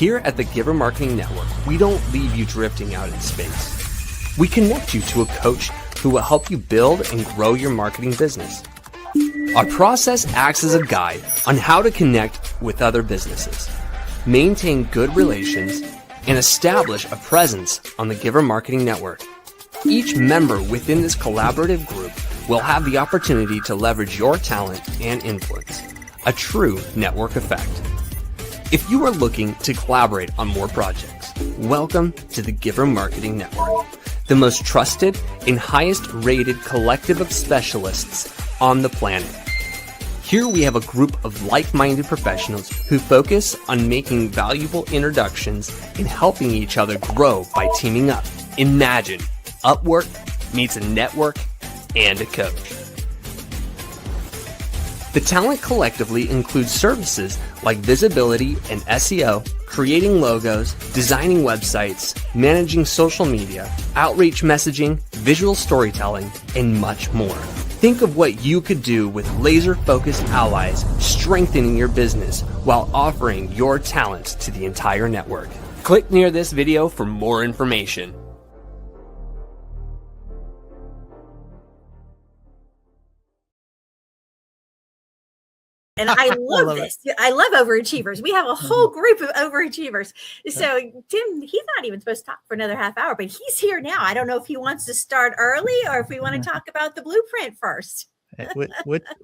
Here at the Giver Marketing Network, we don't leave you drifting out in space. We connect you to a coach who will help you build and grow your marketing business. Our process acts as a guide on how to connect with other businesses, maintain good relations, and establish a presence on the Giver Marketing Network. Each member within this collaborative group will have the opportunity to leverage your talent and influence, a true network effect. If you are looking to collaborate on more projects, welcome to the Giver Marketing Network, the most trusted and highest rated collective of specialists on the planet. Here we have a group of like-minded professionals who focus on making valuable introductions and helping each other grow by teaming up. Imagine Upwork meets a network and a coach. The talent collectively includes services like visibility and SEO, creating logos, designing websites, managing social media, outreach messaging, visual storytelling, and much more. Think of what you could do with laser-focused allies, strengthening your business while offering your talents to the entire network. Click near this video for more information. And I love this. I love overachievers. We have a whole group of overachievers. So Tim, he's not even supposed to talk for another half hour, but he's here now. I don't know if he wants to start early or if we want to talk about the blueprint first.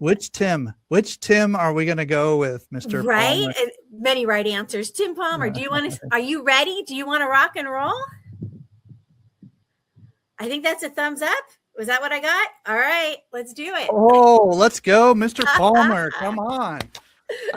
Which Tim are we going to go with, Mr. Right? Palmer? Many right answers. Tim Palmer, do you want to, are you ready? Do you want to rock and roll? I think that's a thumbs up. Was that what I got? All right, let's do it. Oh, let's go, Mr. Palmer. Come on.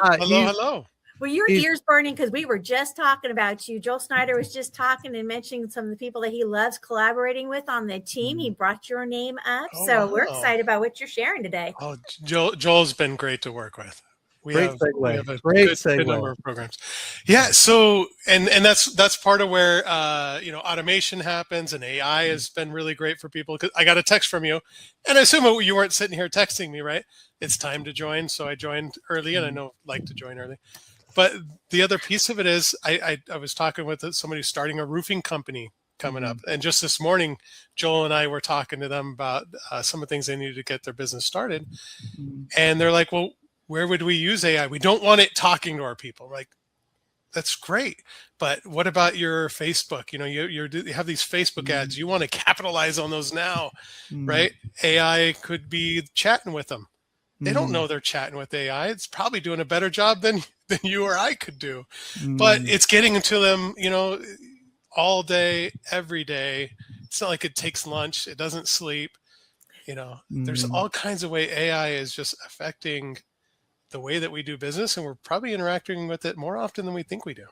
Hello. Well, your ears burning because we were just talking about you. Joel Snyder was just talking and mentioning some of the people that he loves collaborating with on the team. He brought your name up. We're excited about what you're sharing today. Oh, Joel's been great to work with. We have a good number of programs. Yeah. So, and that's part of where, automation happens, and AI has been really great for people. Cause I got a text from you, and I assume you weren't sitting here texting me, right? It's time to join. So I joined early, and I like to join early. But the other piece of it is I was talking with somebody who's starting a roofing company coming up. And just this morning, Joel and I were talking to them about some of the things they needed to get their business started. And they're like, well, where would we use AI? We don't want it talking to our people. Like, that's great. But what about your Facebook? You have these Facebook ads. You want to capitalize on those now, right? AI could be chatting with them. They don't know they're chatting with AI. It's probably doing a better job than you or I could do. But it's getting into them, all day, every day. It's not like it takes lunch. It doesn't sleep. There's all kinds of way AI is just affecting the way that we do business, and we're probably interacting with it more often than we think we do.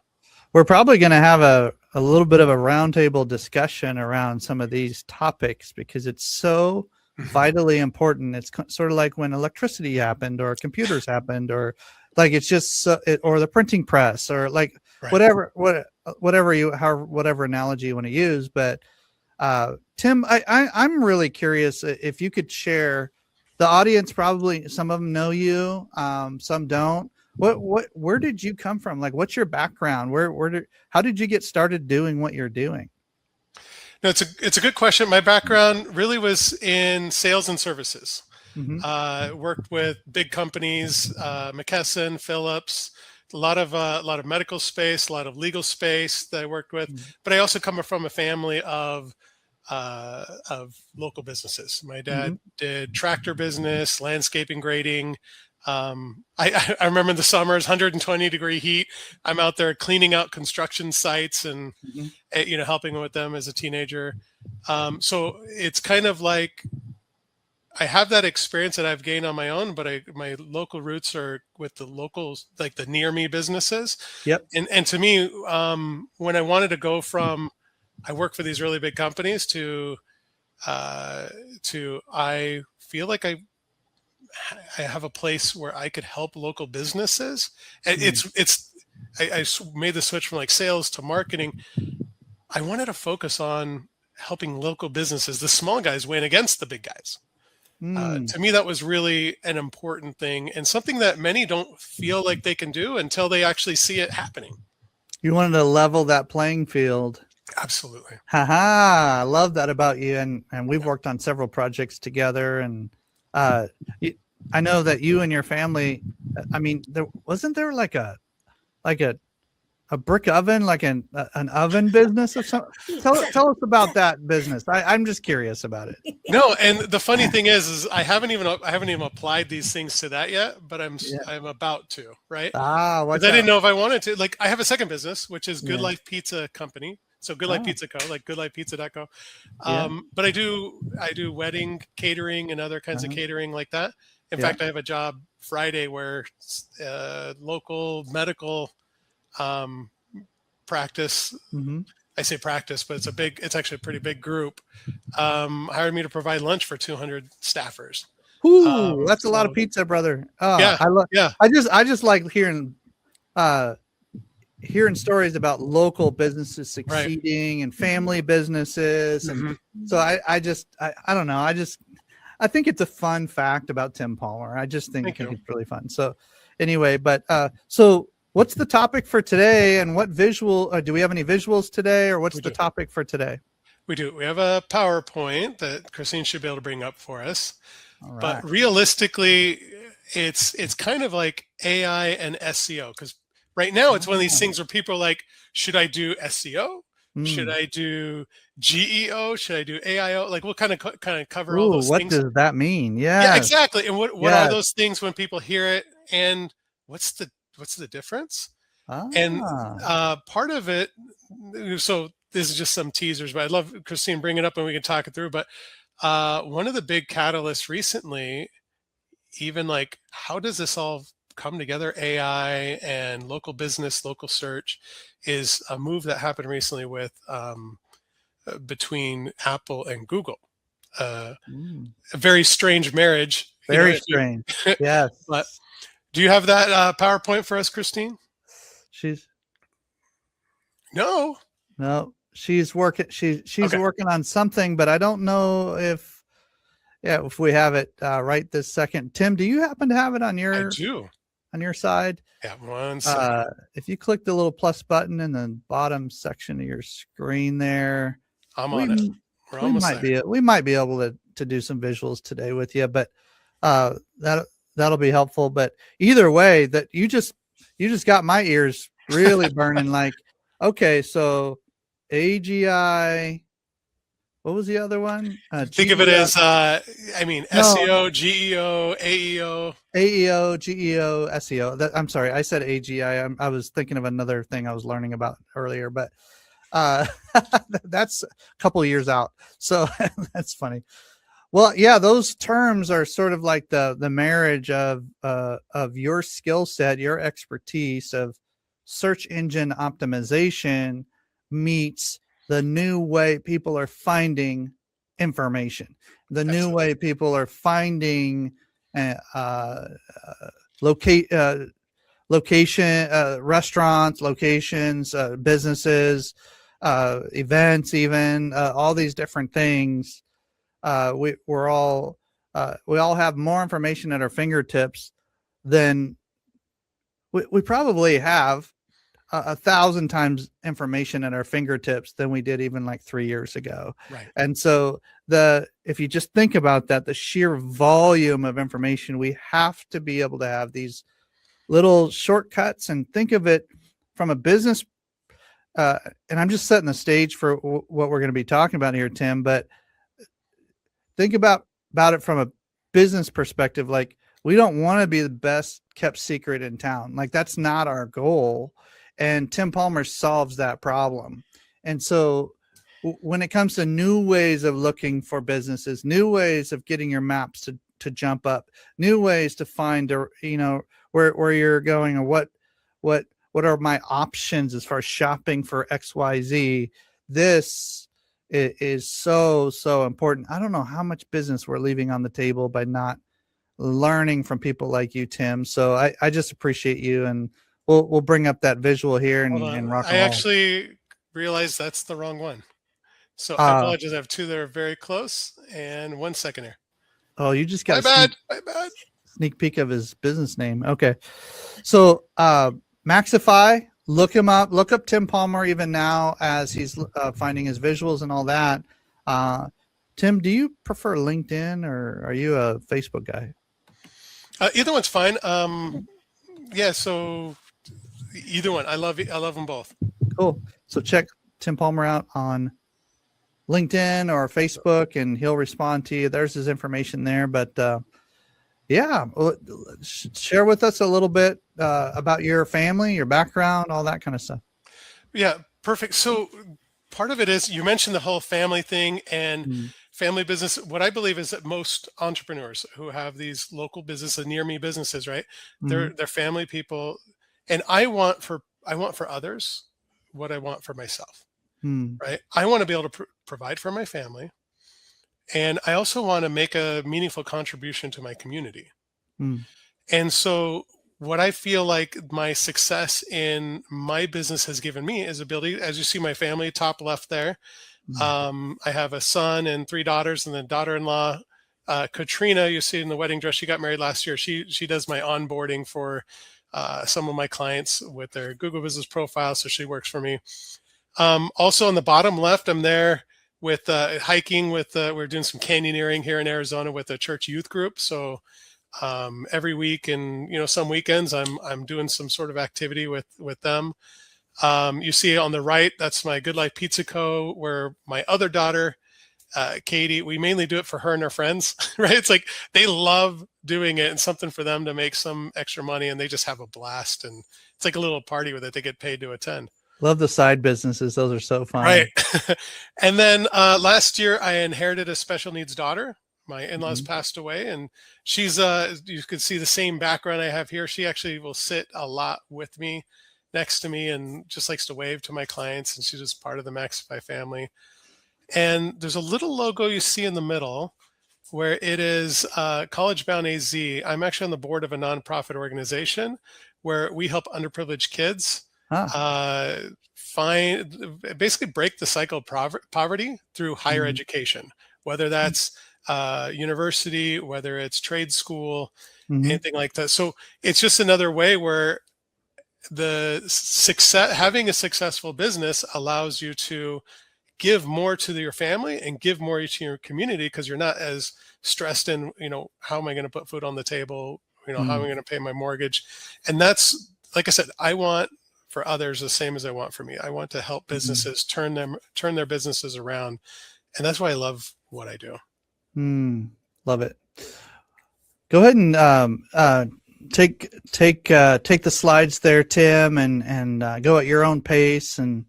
We're probably going to have a little bit of a roundtable discussion around some of these topics because it's so vitally important. It's sort of like when electricity happened or computers happened, or like it's just or the printing press, or like whatever analogy you want to use. But Tim, I'm really curious if you could share. The audience, probably some of them know you, some don't. Where did you come from? Like, what's your background? How did you get started doing what you're doing? No, it's a good question. My background really was in sales and services. Worked with big companies, McKesson, Phillips, a lot of medical space, a lot of legal space that I worked with. But I also come from a family of local businesses. My dad did tractor business, landscaping, grading. I remember in the summers, 120-degree heat. I'm out there cleaning out construction sites and helping with them as a teenager. So it's kind of like I have that experience that I've gained on my own, but my local roots are with the locals, like the near me businesses. Yep. And to me, when I wanted to go from I work for these really big companies to I feel like I have a place where I could help local businesses. And I made the switch from like sales to marketing. I wanted to focus on helping local businesses, the small guys, win against the big guys. To me, that was really an important thing and something that many don't feel like they can do until they actually see it happening. You wanted to level that playing field. Absolutely. Haha, I love that about you. And we've worked on several projects together. And I know that you and your family, I mean, wasn't there like a brick oven, like an oven business of some? Tell us about that business. I'm just curious about it. No, and the funny thing is I haven't even applied these things to that yet, but I'm about to, right? Because I didn't know if I wanted to. Like, I have a second business, which is Good Life Pizza Company. So Good Life Pizza Co, like goodlifepizza.co. But I do wedding catering and other kinds of catering like that. In fact, I have a job Friday where local medical practice. I say practice, but it's actually a pretty big group. Hired me to provide lunch for 200 staffers. Ooh, that's a lot of pizza, brother. Yeah, I just like hearing stories about local businesses succeeding and family businesses, and so I don't know. I think it's a fun fact about Tim Palmer. I just think it's really fun. So anyway, but so what's the topic for today, and what visual do we have any visuals today, or what's the topic for today? We do. We have a PowerPoint that Christine should be able to bring up for us. All right. But realistically, it's kind of like AI and SEO, because right now it's one of these things where people are like, should I do SEO? Should I do GEO? Should I do AIO? Like, we'll kind of cover all those things. What does that mean? Yeah, exactly. And what are those things when people hear it, and what's the difference? And part of it, so this is just some teasers, but I'd love Christine bring it up and we can talk it through. But one of the big catalysts recently, even like, how does this all come together, AI and local business, local search, is a move that happened recently with between Apple and Google. A very strange marriage. Very strange. Yes. But do you have that PowerPoint for us, Christine? No. She's working. She's working on something, but I don't know if we have it right this second. Tim, do you happen to have it on your? I do. On your side? Yeah, one second. If you click the little plus button in the bottom section of your screen there, I'm on it. We're almost there. We might be able to do some visuals today with you, but that'll be helpful. But either way, that you just got my ears really burning. Like, okay, so AGI. What was the other one? Think of it as, SEO, GEO, AEO. AEO, GEO, SEO. I'm sorry, I said AGI. I was thinking of another thing I was learning about earlier, but that's a couple of years out. So that's funny. Well, yeah, those terms are sort of like the marriage of your skill set, your expertise of search engine optimization meets the new way people are finding information, the new way people are finding location, restaurants, locations, businesses, events, even all these different things. We all have more information at our fingertips than we probably have 1,000 times information at our fingertips than we did even like 3 years ago. Right. And so if you just think about that, the sheer volume of information, we have to be able to have these little shortcuts and think of it from a business. And I'm just setting the stage for what we're going to be talking about here, Tim, but think about it from a business perspective. Like, we don't want to be the best kept secret in town. Like, that's not our goal. And Tim Palmer solves that problem. And so when it comes to new ways of looking for businesses, new ways of getting your maps to jump up, new ways to find, where you're going, or what are my options as far as shopping for XYZ, this is so important. I don't know how much business we're leaving on the table by not learning from people like you, Tim. So I just appreciate you, and we'll bring up that visual here and rock and roll. I actually realized that's the wrong one. So I apologize. I have two that are very close, and 1 second here. Oh, you just got my bad. Sneak peek of his business name. Okay. So Maxify look him up. Look up Tim Palmer even now as he's finding his visuals and all that. Tim, do you prefer LinkedIn or are you a Facebook guy? Either one's fine. Yeah, so either one. I love them both. Cool. So check Tim Palmer out on LinkedIn or Facebook, and he'll respond to you. There's his information there. But yeah, share with us a little bit about your family, your background, all that kind of stuff. Yeah, perfect. So part of it is you mentioned the whole family thing and family business. What I believe is that most entrepreneurs who have these local businesses, near me businesses, right? They're family people, and I want for others what I want for myself. Right? I want to be able to provide for my family, and I also want to make a meaningful contribution to my community. And so what I feel like my success in my business has given me is ability, as you see my family top left there. I have a son and 3 daughters, and then daughter-in-law, Katrina, you see in the wedding dress, she got married last year. She does my onboarding for some of my clients with their Google business profile. So she works for me. Also on the bottom left, I'm there with hiking with, we're doing some canyoneering here in Arizona with a church youth group. So every week and, some weekends I'm doing some sort of activity with them. You see on the right, that's my Good Life Pizza Co., where my other daughter, Katie, we mainly do it for her and her friends, right? It's like they love doing it and something for them to make some extra money, and they just have a blast. And it's like a little party with it. They get paid to attend. Love the side businesses. Those are so fun. Right. And then last year I inherited a special needs daughter. My in-laws passed away, and she's, you could see the same background I have here. She actually will sit a lot with me, next to me, and just likes to wave to my clients. And she's just part of the Maxify family. And there's a little logo you see in the middle where it is College Bound AZ. I'm actually on the board of a nonprofit organization where we help underprivileged kids basically break the cycle of poverty through higher education, whether that's university, whether it's trade school, anything like that. So it's just another way where having a successful business allows you to give more to your family and give more to your community, because you're not as stressed in, how am I going to put food on the table? How am I going to pay my mortgage? And that's, like I said, I want for others the same as I want for me. I want to help businesses turn their businesses around. And that's why I love what I do. Love it. Go ahead and take the slides there, Tim, and go at your own pace, and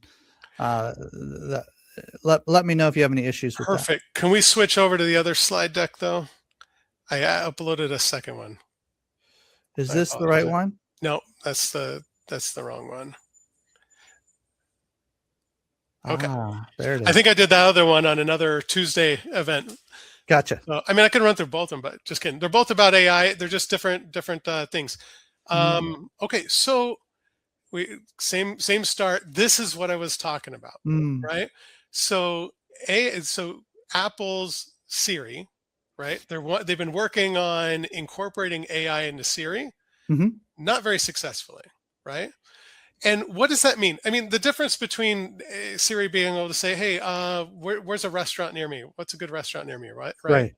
let me know if you have any issues with Perfect. That. Can we switch over to the other slide deck though? I uploaded a second one. Is this the right one? No, that's the wrong one. Okay. There it is. I think I did the other one on another Tuesday event. Gotcha. So, I can run through both of them, but just kidding. They're both about AI. They're just different things. Okay. So same start. This is what I was talking about, right? So Apple's Siri, right? They've been working on incorporating AI into Siri, not very successfully, right? And what does that mean? The difference between Siri being able to say, "Hey, where's a restaurant near me? What's a good restaurant near me?" Right.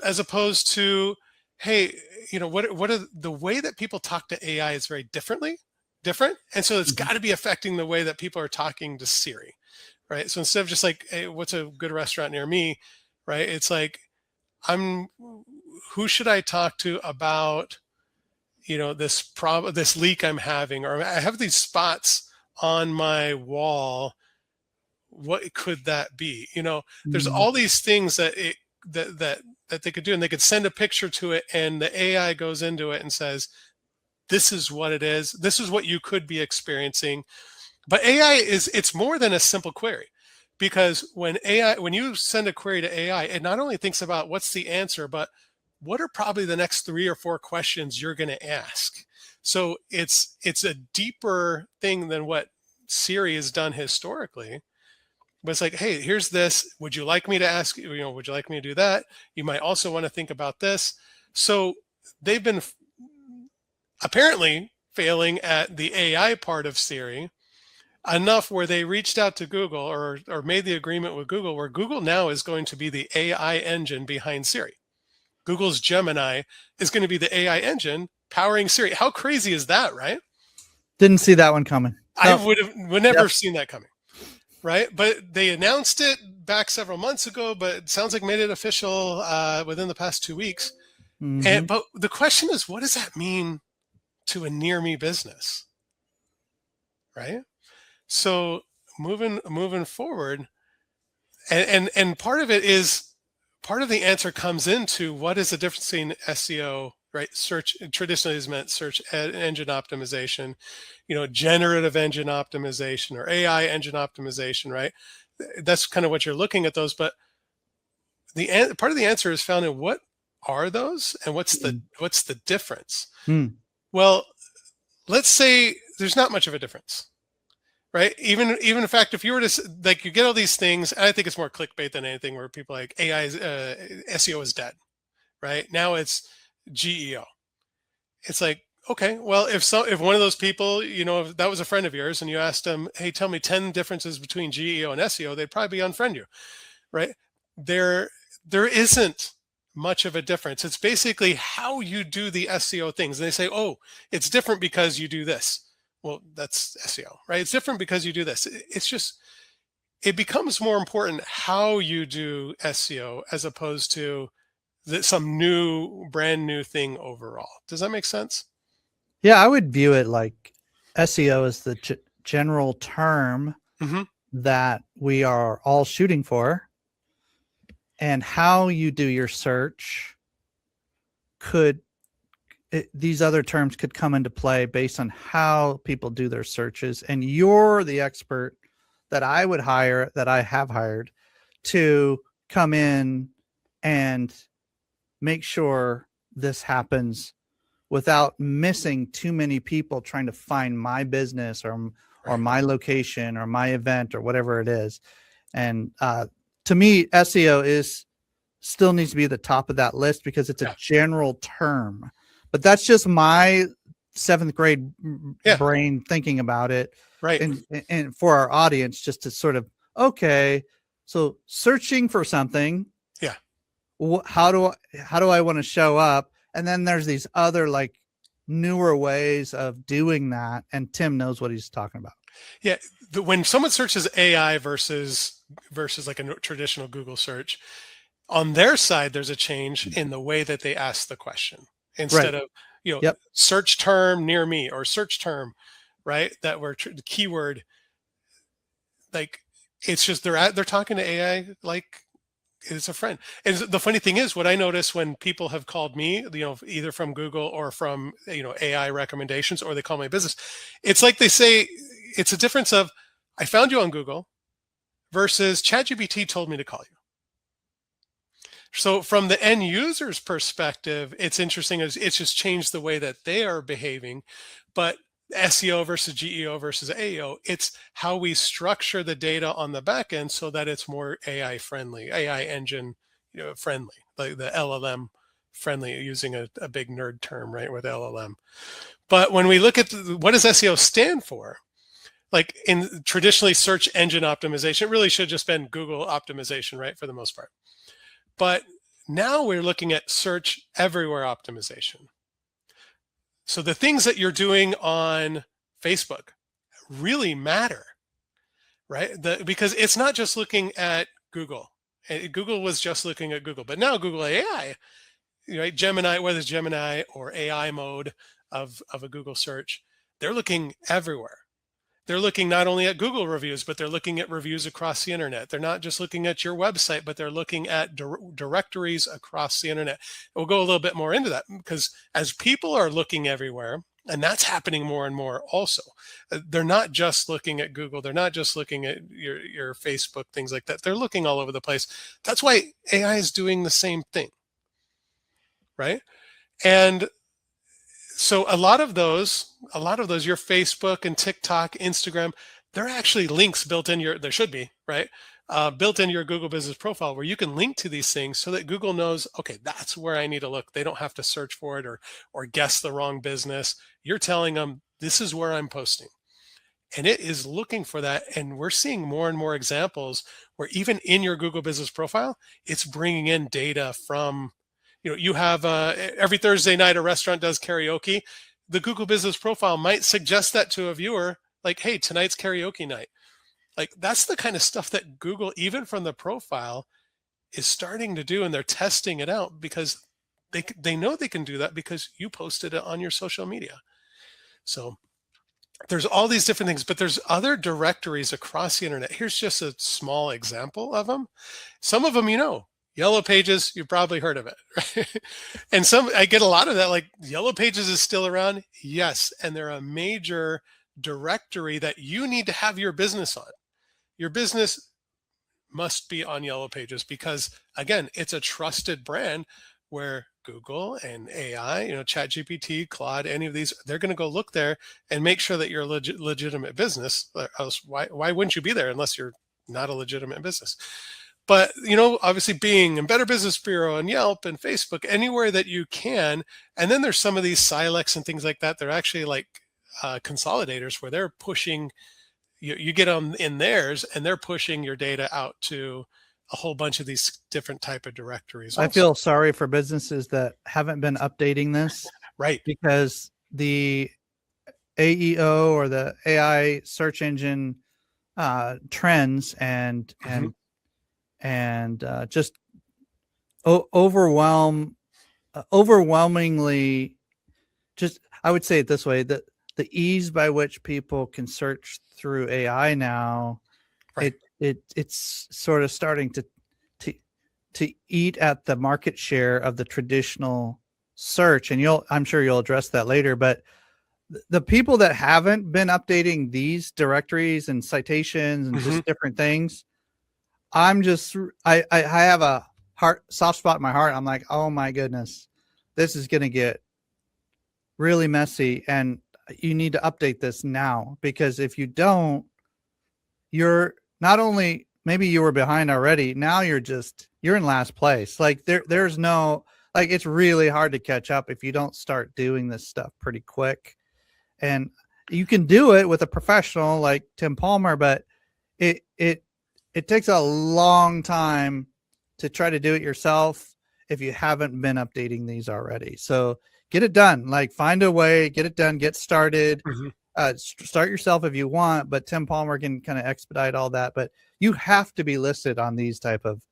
As opposed to, "Hey, what are the way that people talk to AI is very different, and so it's got to be affecting the way that people are talking to Siri, right?" So instead of just like, "Hey, what's a good restaurant near me?" right? It's like, who should I talk to about this leak I'm having, or I have these spots on my wall. What could that be? There's all these things that they could do, and they could send a picture to it, and the AI goes into it and says, "This is what it is. This is what you could be experiencing." But AI it's more than a simple query, because when you send a query to AI, it not only thinks about what's the answer, but what are probably the next 3 or 4 questions you're going to ask. So it's a deeper thing than what Siri has done historically. But it's like, "Hey, here's this. Would you like me to ask, would you like me to do that? You might also want to think about this." So they've been apparently failing at the AI part of Siri enough where they reached out to Google or made the agreement with Google, where Google now is going to be the AI engine behind Siri. Google's Gemini is going to be the AI engine powering Siri. How crazy is that, right? Didn't see that one coming. I would never have seen that coming, right? But they announced it back several months ago, but it sounds like made it official within the past 2 weeks. Mm-hmm. But the question is, what does that mean to a near me business, right? So moving forward, and part of it is, part of the answer comes into what is the difference between SEO, right? Search traditionally has meant search engine optimization, generative engine optimization or AI engine optimization, right? That's kind of what you're looking at those. But the part of the answer is found in what are those and what's the difference? Well, let's say there's not much of a difference. Right. Even in fact, if you were to you get all these things, and I think it's more clickbait than anything, where people like AI SEO is dead. Right now, it's GEO. It's like, okay, well, if one of those people, if that was a friend of yours, and you asked them, hey, tell me 10 differences between GEO and SEO, they'd probably unfriend you. Right? There isn't much of a difference. It's basically how you do the SEO things. And they say, oh, it's different because you do this. Well, that's SEO, right? It's different because you do this. It's just, it becomes more important how you do SEO as opposed to some brand new thing overall. Does that make sense? Yeah, I would view it like SEO is the general term that we are all shooting for. And how you do your search these other terms could come into play based on how people do their searches. And you're the expert that I would hire, that I have hired, to come in and make sure this happens without missing too many people trying to find my business or my location or my event or whatever it is. And to me, SEO still needs to be at the top of that list because it's a general term. But that's just my 7th grade brain thinking about it. Right. And for our audience, just to sort of, okay, so searching for something. Yeah. How do I want to show up? And then there's these other newer ways of doing that. And Tim knows what he's talking about. Yeah. When someone searches AI versus like a traditional Google search, on their side, there's a change in the way that they ask the question. Instead of, search term near me or search term, right? That were the keyword. Like, it's just they're talking to AI like it's a friend. And the funny thing is, what I notice when people have called me, either from Google or from AI recommendations, or they call my business, it's like they say it's a difference of, I found you on Google versus ChatGPT told me to call you. So from the end user's perspective, it's interesting. It's just changed the way that they are behaving. But SEO versus GEO versus AEO, it's how we structure the data on the back end so that it's more AI friendly, AI engine friendly, like the LLM friendly, using a big nerd term, right, with LLM. But when we look at what does SEO stand for, like in traditionally search engine optimization, it really should have just been Google optimization, right, for the most part. But now we're looking at search everywhere optimization. So the things that you're doing on Facebook really matter, right? Because it's not just looking at Google. Google was just looking at Google, but now Google AI, right? Gemini, whether it's Gemini or AI mode of a Google search, they're looking everywhere. They're looking not only at Google reviews, but they're looking at reviews across the internet. They're not just looking at your website, but they're looking at directories across the internet. We'll go a little bit more into that, because as people are looking everywhere, and that's happening more and more also, they're not just looking at Google. They're not just looking at your Facebook, things like that. They're looking all over the place. That's why AI is doing the same thing, right? And so a lot of those, your Facebook and TikTok, Instagram, they're actually links built in there should be, right? Built in your Google business profile, where you can link to these things so that Google knows, okay, that's where I need to look. They don't have to search for it or guess the wrong business. You're telling them this is where I'm posting. And it is looking for that. And we're seeing more and more examples where even in your Google business profile, it's bringing in data from, you have every Thursday night, a restaurant does karaoke. The Google business profile might suggest that to a viewer, like, hey, tonight's karaoke night. Like, that's the kind of stuff that Google, even from the profile, is starting to do. And they're testing it out because they know they can do that because you posted it on your social media. So there's all these different things, but there's other directories across the internet. Here's just a small example of them. Some of them, Yellow Pages, you've probably heard of it. Right? And I get a lot of that, like, Yellow Pages is still around. Yes. And they're a major directory that you need to have your business on. Your business must be on Yellow Pages because, again, it's a trusted brand where Google and AI, ChatGPT, Claude, any of these, they're going to go look there and make sure that you're a legitimate business. Else, why wouldn't you be there unless you're not a legitimate business? But, obviously Bing and Better Business Bureau and Yelp and Facebook, anywhere that you can. And then there's some of these Silex and things like that. They're actually like consolidators where they're pushing, you get on in theirs and they're pushing your data out to a whole bunch of these different type of directories. Also. I feel sorry for businesses that haven't been updating this. Right. Because the AEO or the AI search engine trends and just overwhelmingly, just, I would say it this way, that the ease by which people can search through AI now, right. It's sort of starting to eat at the market share of the traditional search. And I'm sure you'll address that later, but the people that haven't been updating these directories and citations and just different things, I have a soft spot in my heart. I'm like, oh my goodness, this is going to get really messy. And you need to update this now, because if you don't, you're not only, maybe you were behind already. Now you're in last place. Like there's no, like, it's really hard to catch up if you don't start doing this stuff pretty quick. And you can do it with a professional like Tim Palmer, but it takes a long time to try to do it yourself if you haven't been updating these already. So get it done. Like, find a way, get it done, get started. Start yourself if you want, but Tim Palmer can kind of expedite all that. But you have to be listed on these type of,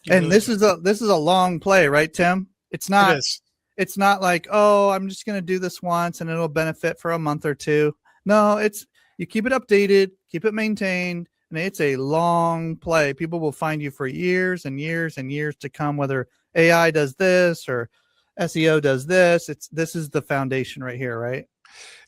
and this is a long play, right, Tim? It's not like, oh, I'm just going to do this once and it'll benefit for a month or two. No, you keep it updated, keep it maintained, and it's a long play. People will find you for years and years and years to come, whether AI does this or SEO does this. This is the foundation right here, right?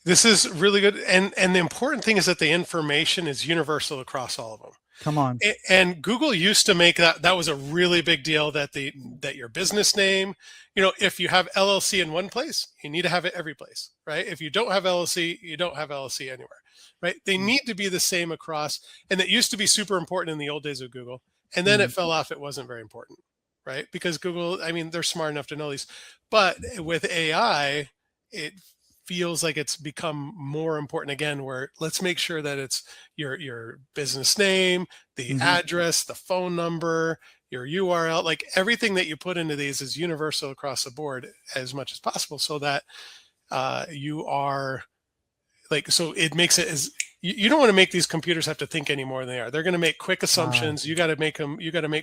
This is really good. And the important thing is that the information is universal across all of them. Come on. And Google used to make that was a really big deal, that your business name, if you have LLC in one place, you need to have it every place, right? If you don't have LLC, you don't have LLC anywhere, right? They need to be the same across. And that used to be super important in the old days of Google. And then it fell off. It wasn't very important, right? Because Google, they're smart enough to know these. But with AI, it feels like it's become more important again, where let's make sure that it's your business name, the address, the phone number, your URL, like everything that you put into these is universal across the board as much as possible, so that you are like, so it makes it as, you don't want to make these computers have to think any more than they are. They're going to make quick assumptions. You got to make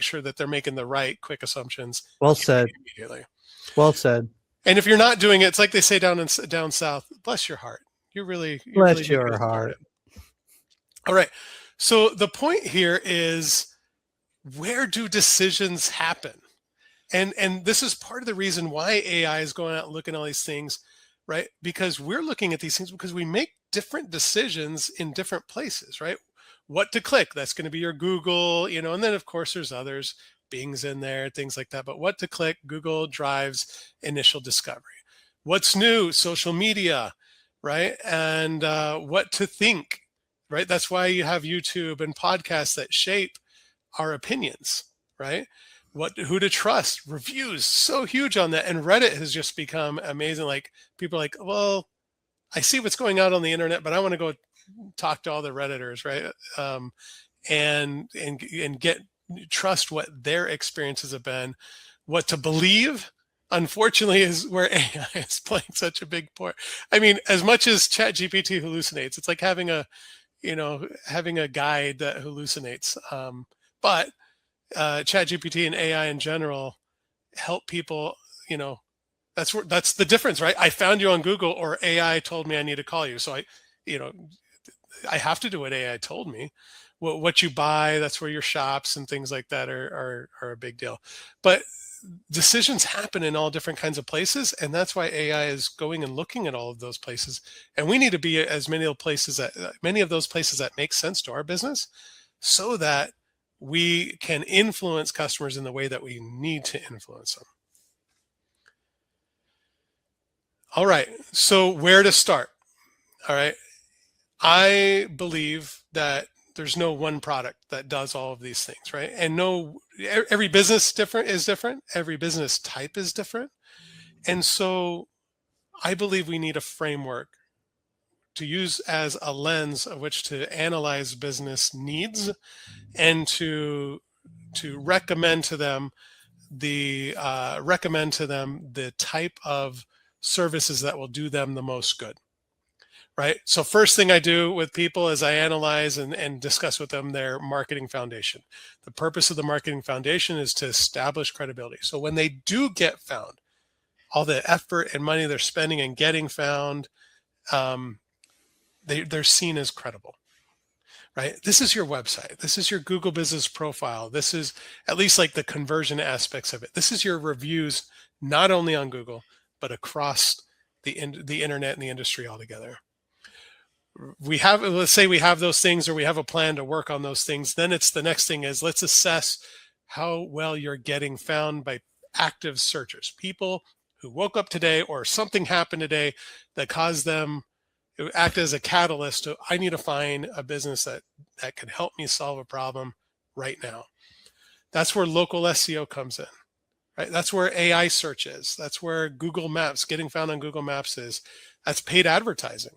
sure that they're making the right quick assumptions. Well said. Immediately. Well said. And if you're not doing it, it's like they say down south, bless your heart. Bless your heart. All right. So the point here is, where do decisions happen? And this is part of the reason why AI is going out and looking at all these things, right? Because we're looking at these things because we make different decisions in different places, right? What to click, that's going to be your Google, and then of course there's others. Bing's in there, things like that. But what to click, Google drives initial discovery. What's new, social media, right? And what to think, right? That's why you have YouTube and podcasts that shape our opinions, right? Who to trust, reviews, so huge on that. And Reddit has just become amazing. Like, people are like, well, I see what's going on the internet, but I want to go talk to all the Redditors, right? And get trust what their experiences have been. What to believe, unfortunately, is where AI is playing such a big part. I mean, as much as ChatGPT hallucinates, it's like having a guide that hallucinates. But ChatGPT and AI in general help people. That's the difference, right? I found you on Google, or AI told me I need to call you. So I have to do what AI told me. What you buy, that's where your shops and things like that are a big deal. But decisions happen in all different kinds of places, and that's why AI is going and looking at all of those places. And we need to be as many of those places that make sense to our business, so that we can influence customers in the way that we need to influence them. All right, so where to start? All right, I believe that there's no one product that does all of these things, right? And every business is different. Every business type is different. And so I believe we need a framework to use as a lens of which to analyze business needs, and to recommend to them the type of services that will do them the most good. Right. So first thing I do with people is I analyze and discuss with them their marketing foundation. The purpose of the marketing foundation is to establish credibility. So when they do get found, all the effort and money they're spending in getting found, they're seen as credible. Right. This is your website. This is your Google business profile. This is at least like the conversion aspects of it. This is your reviews, not only on Google, but across the internet and the industry altogether. Let's say we have those things, or we have a plan to work on those things. Then the next thing is, let's assess how well you're getting found by active searchers, people who woke up today or something happened today that caused them to act as a catalyst to, I need to find a business that can help me solve a problem right now. That's where local SEO comes in, right? That's where AI search is. That's where Google Maps, getting found on Google Maps is. That's paid advertising.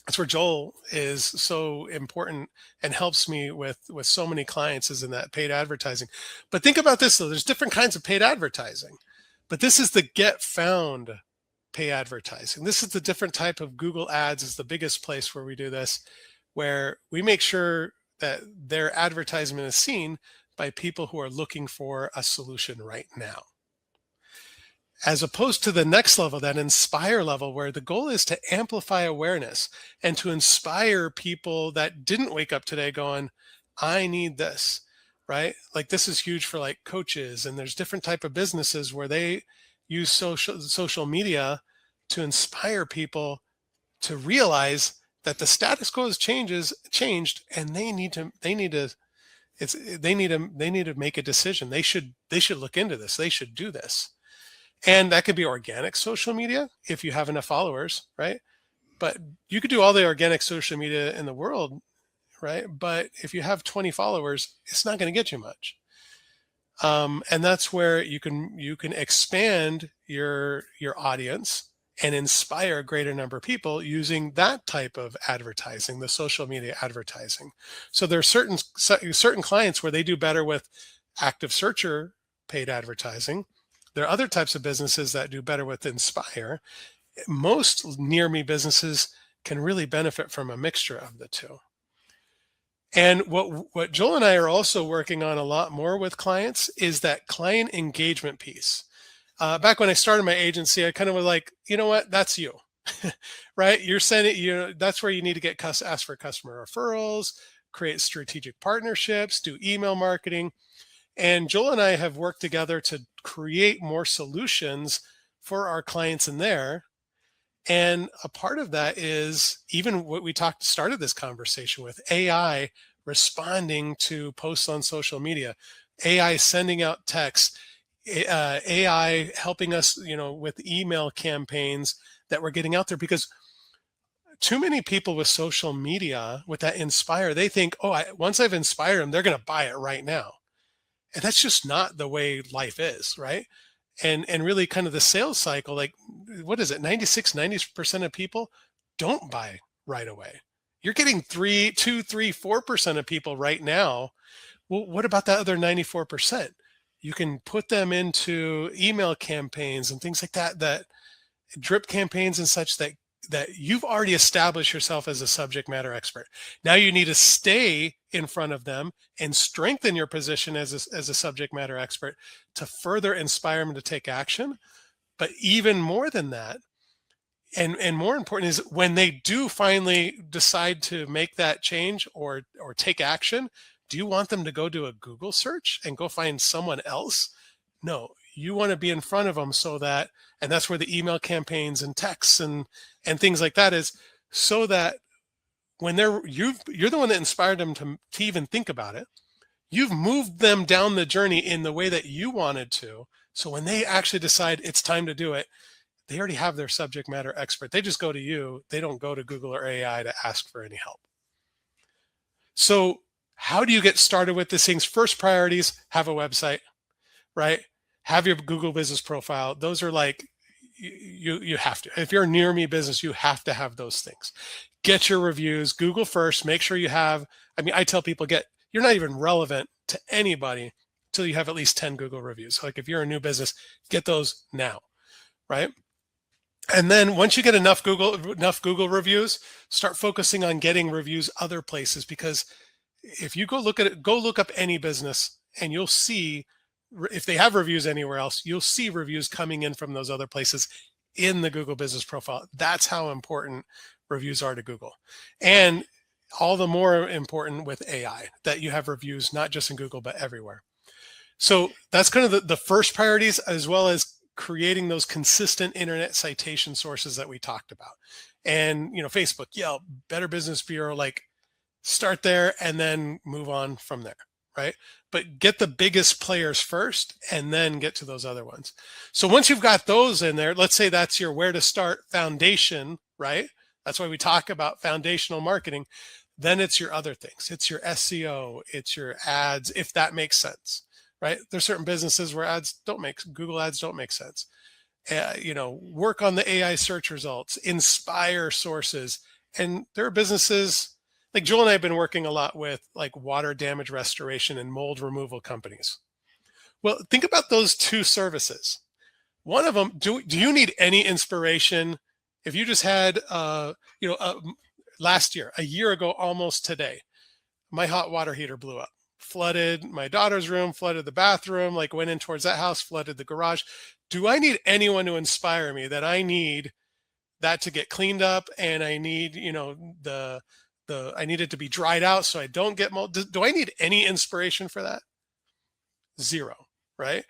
That's where Joel is so important and helps me with so many clients, is in that paid advertising. But think about this though, there's different kinds of paid advertising, but this is the get found pay advertising. This is the different type of Google ads is the biggest place where we do this, where we make sure that their advertisement is seen by people who are looking for a solution right now. As opposed to the next level, that inspire level, where the goal is to amplify awareness and to inspire people that didn't wake up today going, I need this, right? Like this is huge for like coaches, and there's different type of businesses where they use social media to inspire people to realize that the status quo has changed, and they need to make a decision. They should look into this. They should do this. And that could be organic social media if you have enough followers, right? But you could do all the organic social media in the world, right? But if you have 20 followers, it's not going to get you much. And that's where you can expand your audience and inspire a greater number of people using that type of advertising, the social media advertising. So there are certain clients where they do better with active searcher paid advertising. There are other types of businesses that do better with Inspire. Most near me businesses can really benefit from a mixture of the two. And what Joel and I are also working on a lot more with clients is that client engagement piece. Back when I started my agency, I kind of was like, you know what, that's you, right? You're sending, that's where you need to ask for customer referrals, create strategic partnerships, do email marketing. And Joel and I have worked together to create more solutions for our clients in there. And a part of that is even what we started this conversation with, AI responding to posts on social media, AI sending out texts, AI helping us, with email campaigns that we're getting out there. Because too many people with social media, with that Inspire, they think, once I've inspired them, they're going to buy it right now. And that's just not the way life is, right? And really kind of the sales cycle, like, what is it? 90% of people don't buy right away. You're getting 2, 3, 4% of people right now. Well, what about that other 94%? You can put them into email campaigns and things like that drip campaigns and such that you've already established yourself as a subject matter expert. Now you need to stay in front of them and strengthen your position as a subject matter expert to further inspire them to take action. But even more than that, and more important, is when they do finally decide to make that change or take action, do you want them to go do a Google search and go find someone else? No, you want to be in front of them so that, and that's where the email campaigns and texts and things like that is, so that when you're the one that inspired them to even think about it. You've moved them down the journey in the way that you wanted to. So when they actually decide it's time to do it, they already have their subject matter expert. They just go to you. They don't go to Google or AI to ask for any help. So how do you get started with these things? First priorities: have a website, right? Have your Google business profile. Those are like, you have to. If you're a near me business, you have to have those things. Get your reviews. Google first. Make sure you have, I tell people, you're not even relevant to anybody until you have at least 10 Google reviews. Like if you're a new business, get those now, right? And then once you get enough Google reviews, start focusing on getting reviews other places. Because if you go look up any business, and you'll see, if they have reviews anywhere else, you'll see reviews coming in from those other places in the Google business profile. That's how important reviews are to Google. And all the more important with AI, that you have reviews, not just in Google, but everywhere. So that's kind of the first priorities, as well as creating those consistent internet citation sources that we talked about. And, Facebook, Yelp, Better Business Bureau, like start there and then move on from there, right? But get the biggest players first and then get to those other ones. So once you've got those in there, let's say that's your where to start foundation, right? That's why we talk about foundational marketing. Then it's your other things. It's your SEO, it's your ads, if that makes sense, right? There's certain businesses where Google ads don't make sense. Work on the AI search results, inspire sources. And there are businesses, like Joel and I have been working a lot with like water damage restoration and mold removal companies. Well, think about those two services. One of them, do you need any inspiration? If you just had, last year, a year ago, almost today, my hot water heater blew up, flooded my daughter's room, flooded the bathroom, like went in towards that house, flooded the garage. Do I need anyone to inspire me that I need that to get cleaned up, and I need, I need it to be dried out so I don't get mold? Do I need any inspiration for that? Zero, right?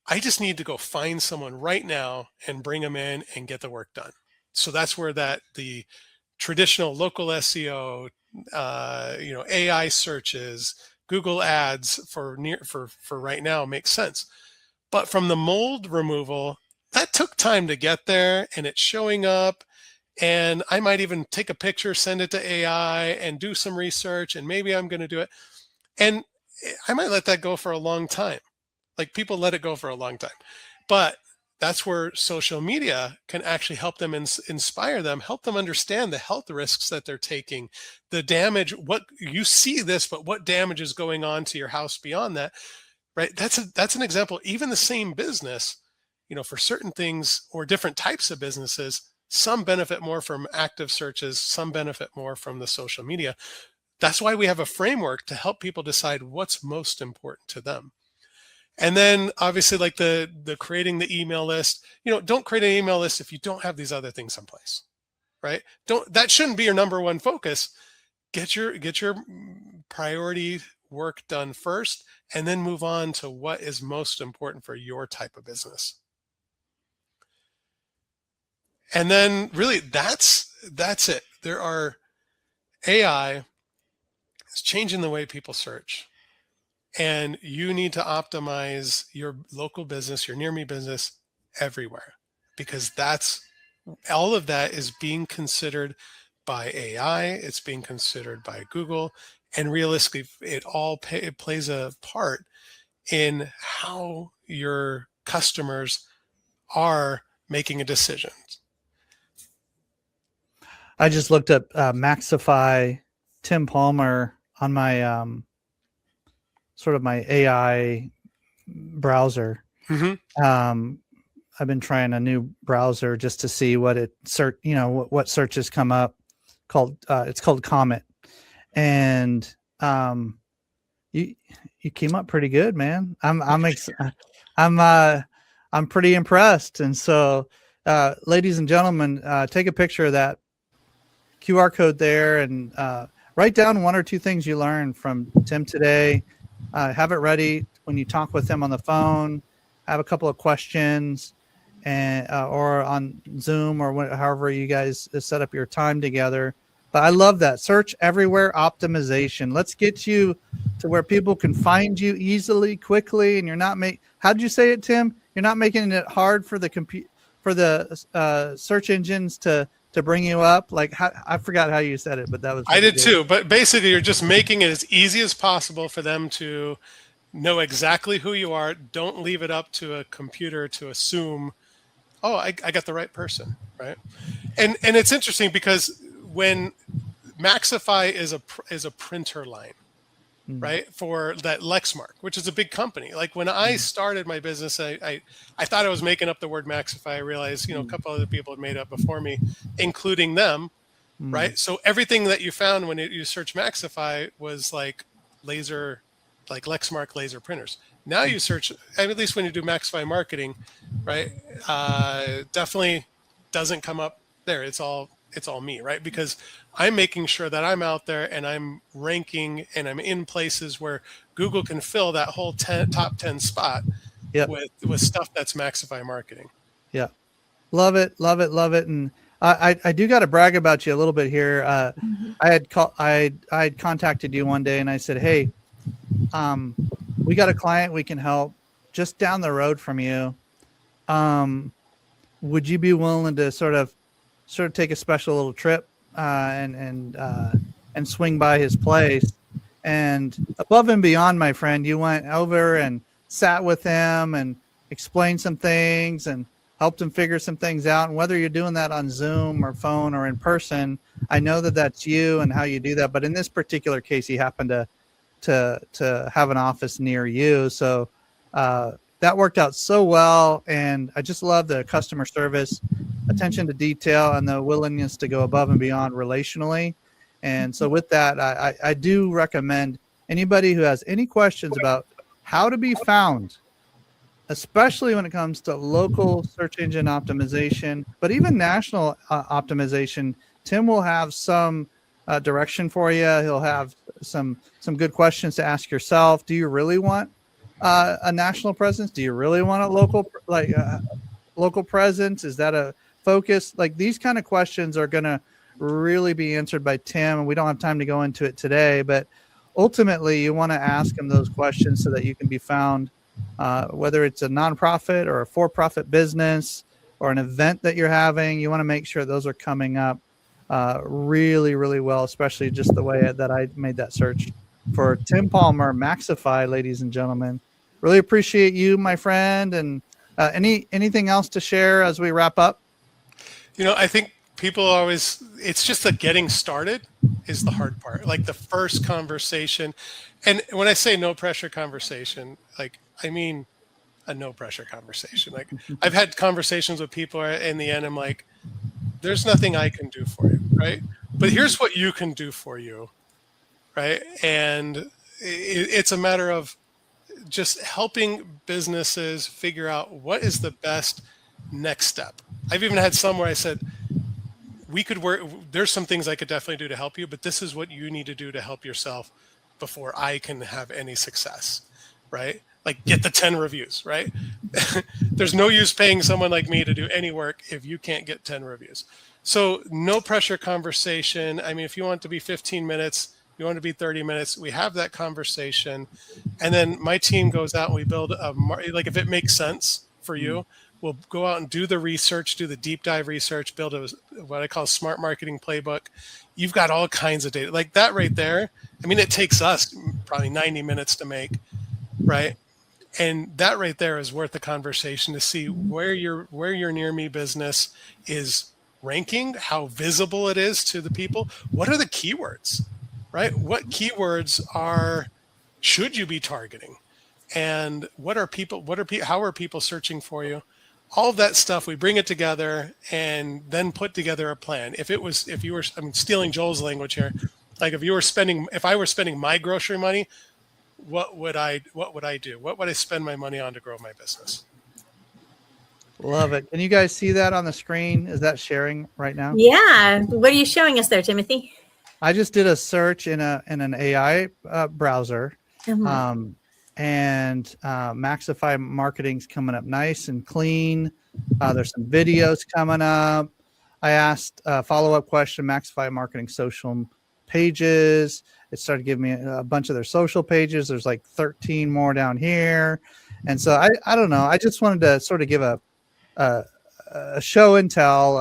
I just need to go find someone right now and bring them in and get the work done. So that's where the traditional local SEO, AI searches, Google ads for right now makes sense. But from the mold removal, that took time to get there, and it's showing up. And I might even take a picture, send it to AI, and do some research, and maybe I'm going to do it. And I might let that go for a long time. Like people let it go for a long time. But that's where social media can actually help them inspire them, help them understand the health risks that they're taking, the damage, what you see this, but what damage is going on to your house beyond that, right? That's an example. Even the same business, for certain things or different types of businesses, some benefit more from active searches, some benefit more from the social media. That's why we have a framework to help people decide what's most important to them. And then obviously like the creating the email list, don't create an email list if you don't have these other things in place, right? That shouldn't be your number one focus. Get your priority work done first, and then move on to what is most important for your type of business. And then really that's it. AI is changing the way people search. And you need to optimize your local business, your near me business everywhere, because all of that is being considered by AI. It's being considered by Google, and realistically, it plays a part in how your customers are making a decision. I just looked up Maxify Tim Palmer on my sort of my AI browser. I've been trying a new browser just to see what it search, what searches come up. It's called Comet, and you came up pretty good, man. I'm pretty impressed, and so ladies and gentlemen, take a picture of that QR code there and write down one or two things you learned from Tim today. Have it ready when you talk with him on the phone. Have a couple of questions, and or on Zoom or however you guys set up your time together. But I love that search everywhere optimization. Let's get you to where people can find you easily, quickly, and you're not how'd you say it, Tim? You're not making it hard for the search engines to bring you up. I forgot how you said it, but that was I did good. too. But basically, you're just making it as easy as possible for them to know exactly who you are. Don't leave it up to a computer to assume, oh, I got the right person, right? And it's interesting because when Maxify is a printer line, right, for that Lexmark, which is a big company. Like when I started my business, I thought I was making up the word Maxify. I realized, a couple other people had made it up before me, including them, right? So everything that you found when you search Maxify was like Lexmark laser printers. Now you search, at least when you do Maxify Marketing, right? Definitely doesn't come up there. It's all me, right? Because I'm making sure that I'm out there and I'm ranking and I'm in places where Google can fill that whole top 10 spot with stuff that's Maxify Marketing. Yeah. Love it. And I do got to brag about you a little bit here. I had contacted you one day and I said, hey, we got a client we can help just down the road from you. Would you be willing to sort of take a special little trip and swing by his place? And above and beyond, my friend, you went over and sat with him and explained some things and helped him figure some things out. And whether you're doing that on Zoom or phone or in person, I know that that's you and how you do that. But in this particular case, he happened to have an office near you. So that worked out so well. And I just love the customer service, attention to detail, and the willingness to go above and beyond relationally. And so with that, I do recommend anybody who has any questions about how to be found, especially when it comes to local search engine optimization, but even national optimization. Tim will have some direction for you. He'll have some good questions to ask yourself. Do you really want a national presence? Do you really want a local presence? Is that a focus? Like these kind of questions are going to really be answered by Tim, and we don't have time to go into it today, but ultimately you want to ask him those questions so that you can be found, whether it's a nonprofit or a for-profit business or an event that you're having. You want to make sure those are coming up really, really well, especially just the way that I made that search for Tim Palmer, Maxify, ladies and gentlemen. Really appreciate you, my friend. And anything else to share as we wrap up? I think people always, it's just the getting started is the hard part. Like the first conversation. And when I say no pressure conversation, I mean a no pressure conversation. Like I've had conversations with people in the end, I'm like, there's nothing I can do for you, right? But here's what you can do for you, right? And it's a matter of just helping businesses figure out what is the best next step. I've even had some where I said, we could work, there's some things I could definitely do to help you, but this is what you need to do to help yourself before I can have any success, right? Like get the 10 reviews, right? There's no use paying someone like me to do any work if you can't get 10 reviews. So no pressure conversation. I mean, if you want to be 15 minutes, you want to be 30 minutes, we have that conversation. And then my team goes out and we build if it makes sense for you, we'll go out and do the research, do the deep dive research, build what I call smart marketing playbook. You've got all kinds of data like that right there. I mean, it takes us probably 90 minutes to make, right? And that right there is worth the conversation to see where your near me business is ranking, how visible it is to the people. What are the keywords, right? What keywords should you be targeting? And how are people searching for you? All of that stuff, we bring it together and then put together a plan. If you were, I'm stealing Joel's language here. Like if I were spending my grocery money, what would I do? What would I spend my money on to grow my business? Love it. Can you guys see that on the screen? Is that sharing right now? Yeah. What are you showing us there, Timothy? I just did a search in an AI browser. Mm-hmm. And Maxify Marketing's coming up nice and clean. There's some videos coming up. I asked a follow-up question, Maxify Marketing social pages. It started giving me a bunch of their social pages. There's like 13 more down here. And so I don't know. I just wanted to sort of give a show and tell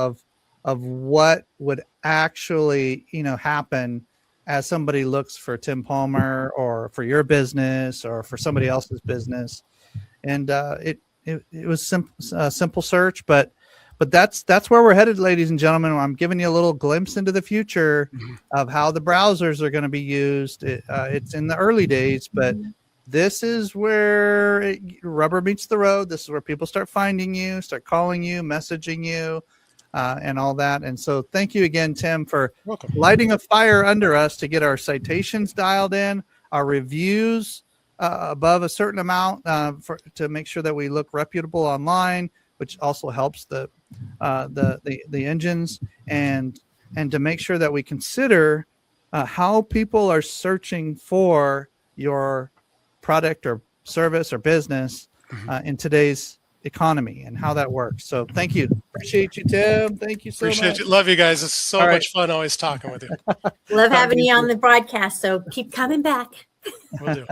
of what would actually, happen as somebody looks for Tim Palmer or for your business or for somebody else's business. And it was a simple search, but that's where we're headed, ladies and gentlemen. I'm giving you a little glimpse into the future of how the browsers are going to be used. It's in the early days, but this is where rubber meets the road. This is where people start finding you, start calling you, messaging you, and all that. And so thank you again, Tim, for lighting a fire under us to get our citations dialed in, our reviews above a certain amount to make sure that we look reputable online, which also helps the engines, and to make sure that we consider how people are searching for your product or service or business in today's economy and how that works. So thank you. Appreciate you, Tim. Thank you so much. Appreciate you. Love you guys. It's so much fun always talking with you. Love having you on the broadcast. So keep coming back. Will do.